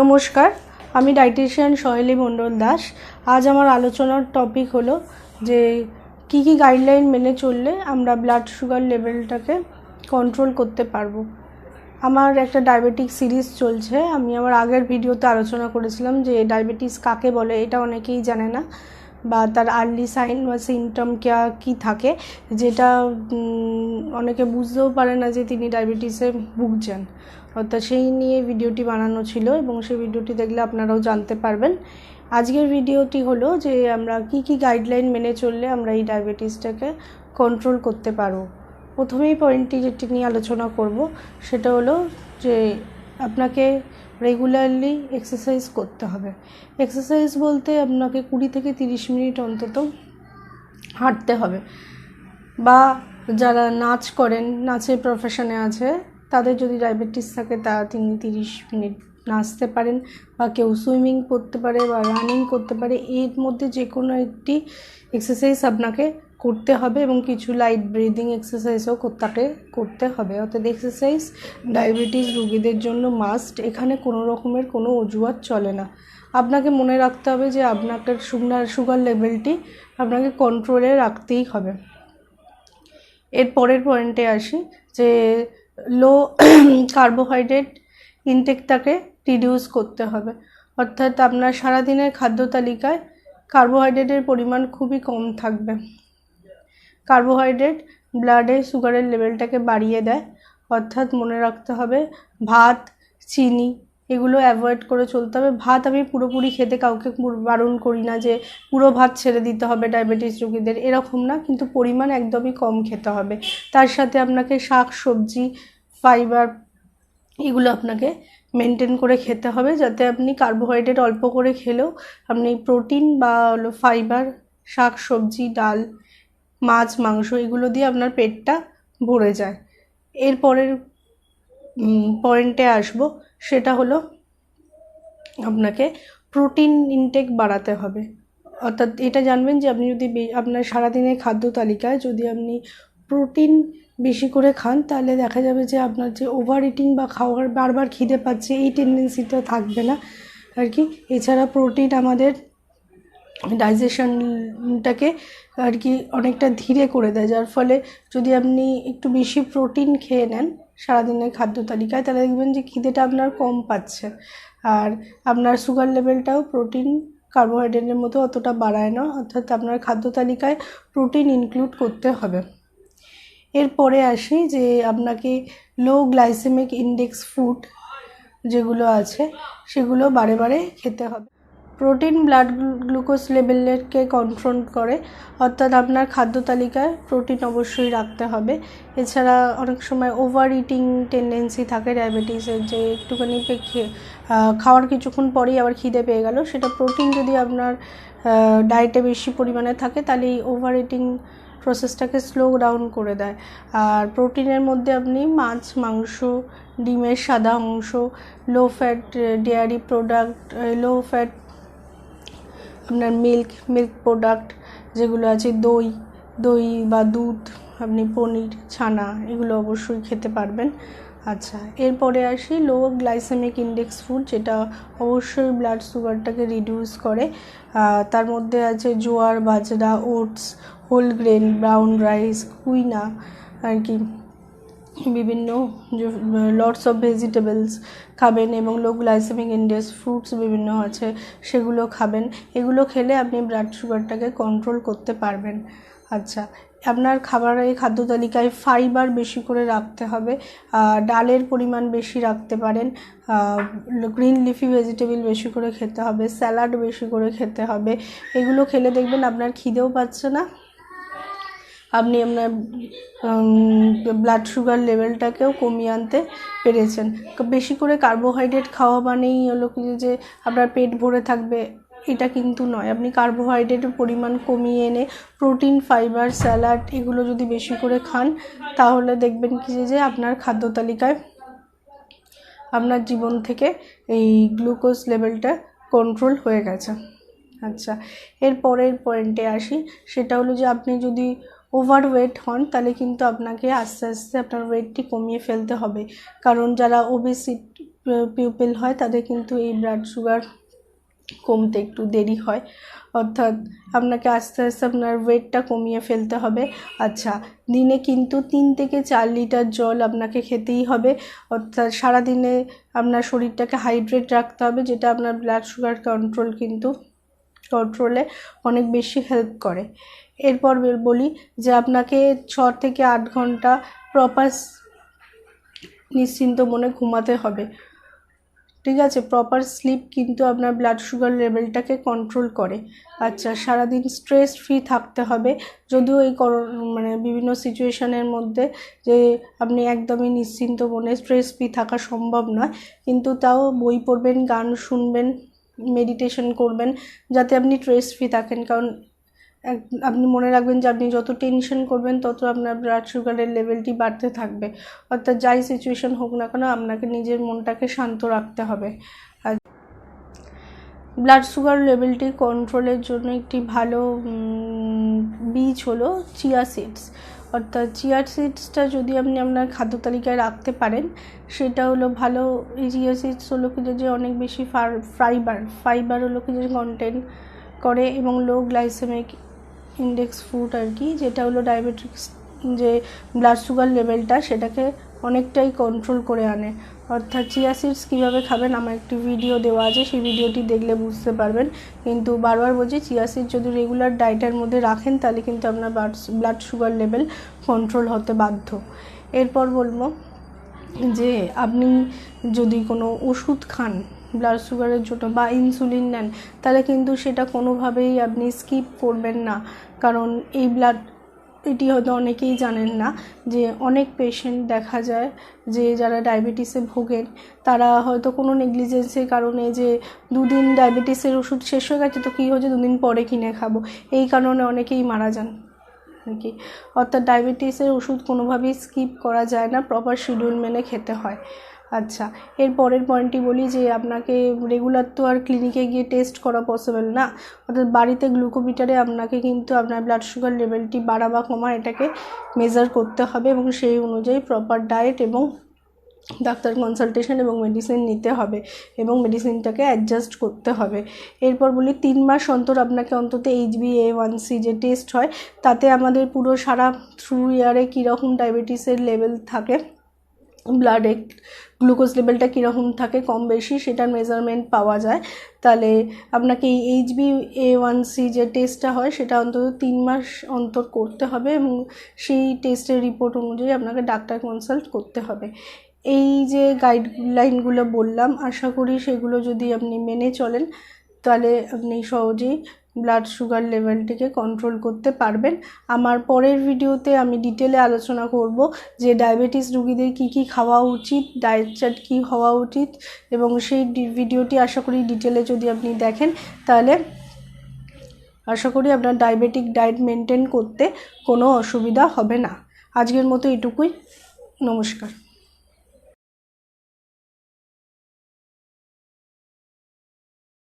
নমস্কার, আমি ডায়েটিশিয়ান সোহেলি মণ্ডল দাস। আজ আমার আলোচনার টপিক হলো যে কি গাইডলাইন মেনে চললে আমরা ব্লাড সুগার লেভেলটাকে কন্ট্রোল করতে পারবো। আমার একটা ডায়াবেটিক সিরিজ চলছে। আমি আমার আগের ভিডিওতে আলোচনা করেছিলাম যে ডায়াবেটিস কাকে বলে, এটা অনেকেই জানে না, বা তার আর্লি সাইন বা সিমটম কী থাকে, যেটা অনেকে বুঝতেও পারে না যে তিনি ডায়াবেটিসে ভুগছেন। অর্থাৎ সেই নিয়ে ভিডিওটি বানানো ছিল এবং সেই ভিডিওটি দেখলে আপনারাও জানতে পারবেন। আজকের ভিডিওটি হলো যে আমরা কি গাইডলাইন মেনে চললে আমরা এই ডায়াবেটিসটাকে কন্ট্রোল করতে পারবো। প্রথমেই পয়েন্টটি যেটি নিয়ে আলোচনা করব সেটা হলো যে আপনাকে রেগুলারলি এক্সারসাইজ করতে হবে। এক্সারসাইজ বলতে আপনাকে 20 থেকে 30 মিনিট অন্তত হাঁটতে হবে, বা যারা নাচ করেন, নাচের প্রফেশনে আছে, তাদের যদি ডায়াবেটিস থাকে তিনি 30 মিনিট নাচতে পারেন, বা কেউ সুইমিং করতে পারে বা রানিং করতে পারে। এর মধ্যে যে কোনো একটি এক্সারসাইজ আপনাকে করতে হবে এবং কিছু লাইট ব্রিদিং এক্সারসাইজও তাকে করতে হবে। অর্থাৎ এক্সারসাইজ ডায়াবেটিস রোগীদের জন্য মাস্ট। এখানে কোনো রকমের কোনো অজুহাত চলে না। আপনাকে মনে রাখতে হবে যে আপনাকে সুগার লেভেলটি আপনাকে কন্ট্রোলে রাখতেই হবে। এর পরের পয়েন্টে আসি যে লো কার্বোহাইড্রেট ইনটেকটাকে রিডিউস করতে হবে। অর্থাৎ আপনার সারাদিনের খাদ্য তালিকায় কার্বোহাইড্রেটের পরিমাণ খুবই কম থাকবে। কার্বোহাইড্রেট ব্লাডে সুগারের লেভেলটাকে বাড়িয়ে দেয়। অর্থাৎ মনে রাখতে হবে ভাত, চিনি এগুলো অ্যাভয়েড করে চলতে হবে। ভাত আমি পুরোপুরি খেতে কাউকে বারণ করি না যে পুরো ভাত ছেড়ে দিতে হবে ডায়াবেটিস রোগীদের, এরকম না, কিন্তু পরিমাণ একদমই কম খেতে হবে। তার সাথে আপনাকে শাক সবজি, ফাইবার এগুলো আপনাকে মেনটেন করে খেতে হবে, যাতে আপনি কার্বোহাইড্রেট অল্প করে খেলেও আপনি প্রোটিন বা ফাইবার, শাক সবজি, ডাল, মাছ, মাংস এগুলো দিয়ে আপনার পেটটা ভরে যায়। এরপরের পয়েন্টে আসবো, সেটা হলো আপনাকে প্রোটিন ইনটেক বাড়াতে হবে। অর্থাৎ এটা জানবেন যে আপনি যদি আপনার সারাদিনের খাদ্য তালিকায় যদি আপনি প্রোটিন বেশি করে খান, তাহলে দেখা যাবে যে আপনার যে ওভার ইটিং বা খাওয়ার বারবার খিদে পাচ্ছে এই টেন্ডেন্সিটা থাকবে না আর কি। এছাড়া প্রোটিন আমাদের ডাইজেশনটাকে আর কি অনেকটা ধীরে করে দেয়, যার ফলে যদি আপনি একটু বেশি প্রোটিন খেয়ে নেন সারাদিনের খাদ্য তালিকায়, তাহলে দেখবেন যে খিদেটা আপনার কম পাচ্ছে, আর আপনার সুগার লেভেলটাও প্রোটিন কার্বোহাইড্রেটের মতো অতটা বাড়ায় না। অর্থাৎ আপনার খাদ্য তালিকায় প্রোটিন ইনক্লুড করতে হবে। এরপরে আসি যে আপনাকে লো গ্লাইসেমিক ইন্ডেক্স ফুড যেগুলো আছে সেগুলো বারে খেতে হবে। প্রোটিন ব্লাড গ্লুকোজ লেভেলকে কন্ট্রোল করে, অর্থাৎ আপনার খাদ্য তালিকায় প্রোটিন অবশ্যই রাখতে হবে। এছাড়া অনেক সময় ওভার ইটিং টেন্ডেন্সি থাকে ডায়াবেটিসের, যে একটুখানি খাওয়ার কিছুক্ষণ পরেই আবার খিদে পেয়ে গেল। সেটা প্রোটিন যদি আপনার ডায়েটে বেশি পরিমাণে থাকে, তাহলে এই ওভার ইটিং প্রসেসটাকে স্লো ডাউন করে দেয়। আর প্রোটিনের মধ্যে আপনি মাছ, মাংস, ডিমের সাদা অংশ, low fat dairy product, low fat আপনার মিল্ক প্রোডাক্ট যেগুলো আছে, দই বা দুধ, আপনি পনির, ছানা এগুলো অবশ্যই খেতে পারবেন। আচ্ছা, এরপরে আসি লো গ্লাইসেমিক ইন্ডেক্স ফুড, যেটা অবশ্যই ব্লাড সুগারটাকে রিডিউস করে। তার মধ্যে আছে jowar, bajra, oats, whole grain, brown rice, quinoa আর কি, বিভিন্ন লটস অফ ভেজিটেবলস খাবেন, এবং লো গ্লাইসেমিক ইন্ডেক্স ফ্রুটস বিভিন্ন আছে সেগুলো খাবেন। এগুলো খেলে আপনি ব্লাড সুগারটাকে কন্ট্রোল করতে পারবেন। আচ্ছা, আপনার খাবারের খাদ্য তালিকায় ফাইবার বেশি করে রাখতে হবে। ডালের পরিমাণ বেশি রাখতে পারেন, গ্রিন লিফি ভেজিটেবল বেশি করে খেতে হবে, স্যালাড বেশি করে খেতে হবে। এগুলো খেলে দেখবেন আপনার খিদেও পাচ্ছে না, আপনি আপনার ব্লাড সুগার লেভেলটাকেও কমিয়ে আনতে পেরেছেন। বেশি করে কার্বোহাইড্রেট খাওয়া মানেই হলো কি যে আপনার পেট ভরে থাকবে, এটা কিন্তু নয়। আপনি কার্বোহাইড্রেটের পরিমাণ কমিয়ে এনে প্রোটিন, ফাইবার, স্যালাড এগুলো যদি বেশি করে খান, তাহলে দেখবেন কি যে আপনার খাদ্য তালিকায় আপনার জীবন থেকে এই গ্লুকোজ লেভেলটা কন্ট্রোল হয়ে গেছে। আচ্ছা, এর পরের পয়েন্টে আসি, সেটা হলো যে আপনি যদি ওভারওয়েট হন তাহলে কিন্তু আপনাকে আস্তে আস্তে আপনার ওয়েটটি কমিয়ে ফেলতে হবে, কারণ যারা ওবেসিটি পিপল হয় তাদের কিন্তু এই ব্লাড সুগার কমতে একটু দেরি হয়, অর্থাৎ আপনাকে আস্তে আস্তে আপনার ওয়েটটা কমিয়ে ফেলতে হবে। আচ্ছা, দিনে কিন্তু 3 থেকে 4 লিটার জল আপনাকে খেতেই হবে, অর্থাৎ সারাদিনে আপনার শরীরটাকে হাইড্রেট রাখতে হবে, যেটা আপনার ব্লাড সুগার কন্ট্রোলে অনেক বেশি হেল্প করে। এরপর বলি যে আপনাকে 6 থেকে 8 ঘন্টা প্রপার নিশ্চিন্ত মনে ঘুমাতে হবে, ঠিক আছে? প্রপার স্লিপ কিন্তু আপনার ব্লাড সুগার লেভেলটাকে কন্ট্রোল করে। আচ্ছা, সারাদিন স্ট্রেস ফ্রি থাকতে হবে, যদিও এই মানে বিভিন্ন সিচুয়েশনের মধ্যে যে আপনি একদমই নিশ্চিন্ত মনে স্ট্রেস ফ্রি থাকা সম্ভব নয়, কিন্তু তাও বই পড়বেন, গান শুনবেন, মেডিটেশন করবেন, যাতে আপনি স্ট্রেস ফ্রি থাকেন। কারণ আপনি মনে রাখবেন যে আপনি যত টেনশন করবেন তত আপনার ব্লাড সুগারের লেভেলটি বাড়তে থাকবে, অর্থাৎ যাই সিচুয়েশন হোক না কেন আপনাকে নিজের মনটাকে শান্ত রাখতে হবে। আর ব্লাড সুগার লেভেলটি কন্ট্রোলের জন্য একটি ভালো বীজ হলো চিয়া সিডস, অর্থাৎ চিয়া সিডসটা যদি আপনি আপনার খাদ্য তালিকায় রাখতে পারেন সেটা হলো ভালো। এই চিয়া সিডস হলো কি যে অনেক বেশি ফাইবার হলো কি যে কন্টেন্ট করে এবং লো গ্লাইসেমিক ইন্ডেক্স ফুড আর কি, যেটা হলো ডায়াবেটিক্স যে ব্লাড সুগার লেভেলটা সেটাকে অনেকটাই কন্ট্রোল করে আনে। অর্থাৎ চিয়া সিডস কীভাবে খাবেন আমার একটি ভিডিও দেওয়া আছে, সেই ভিডিওটি দেখলে বুঝতে পারবেন। কিন্তু বারবার বলছি, চিয়া সিডস যদি রেগুলার ডায়েটের মধ্যে রাখেন তাহলে কিন্তু আপনার ব্লাড সুগার লেভেল কন্ট্রোল হতে বাধ্য। এরপর বলবো যে আপনি যদি কোনো ওষুধ খান ব্লাড সুগারের জন্য বা ইনসুলিন নেন, তাহলে কিন্তু সেটা কোনোভাবেই আপনি স্কিপ করবেন না, কারণ এটি হয়তো অনেকেই জানেন না যে অনেক পেশেন্ট দেখা যায় যে যারা ডায়াবেটিসে ভোগেন তারা হয়তো কোনো নেগলিজেন্সের কারণে যে 2 দিন ডায়াবেটিসের ওষুধ শেষ হয়ে গেছে তো কী হচ্ছে 2 দিন পরে কিনে খাবো, এই কারণে অনেকেই মারা যান আর কি। অর্থাৎ ডায়াবেটিসের ওষুধ কোনোভাবেই স্কিপ করা যায় না, প্রপার শিডিউল মেনে খেতে হয়। আচ্ছা, এর পরের পয়েন্টটি বলি যে আপনাকে রেগুলার তো আর ক্লিনিকে গিয়ে টেস্ট করা পসিবল না, অর্থাৎ বাড়িতে গ্লুকোমিটারে আপনাকে কিন্তু আপনার ব্লাড সুগার লেভেলটি বাড়া বা কমা এটাকে মেজার করতে হবে এবং সেই অনুযায়ী প্রপার ডায়েট এবং ডাক্তার কনসালটেশন এবং মেডিসিন নিতে হবে এবং মেডিসিনটাকে অ্যাডজাস্ট করতে হবে। এরপর বলি 3 মাস অন্তর আপনাকে অন্তত HbA1c যে টেস্ট হয় তাতে আমাদের পুরো সারা থ্রু ইয়ারে কীরকম ডায়াবেটিসের লেভেল থাকে, ব্লাডে গ্লুকোজ লেভেলটা কীরকম থাকে কম বেশি সেটার মেজারমেন্ট পাওয়া যায়। তাহলে আপনাকে এই HbA1c যে টেস্টটা হয় সেটা অন্তত 3 মাস অন্তর করতে হবে এবং সেই টেস্টের রিপোর্ট অনুযায়ী আপনাকে ডাক্তার কনসাল্ট করতে হবে। এই যে গাইডলাইনগুলো বললাম আশা করি সেগুলো যদি আপনি মেনে চলেন তাহলে আপনি সহজেই ব্লাড সুগার লেভেলটিকে কন্ট্রোল করতে পারবেন। আমার পরের ভিডিওতে আমি ডিটেলে আলোচনা করব যে ডায়াবেটিস রোগীদের কী কী খাওয়া উচিত, ডায়েট চার্ট কী হওয়া উচিত, এবং সেই ভিডিওটি আশা করি ডিটেলে যদি আপনি দেখেন তাহলে আশা করি আপনার ডায়াবেটিক ডায়েট মেনটেন করতে কোনো অসুবিধা হবে না। আজকের মতো এটুকুই, নমস্কার।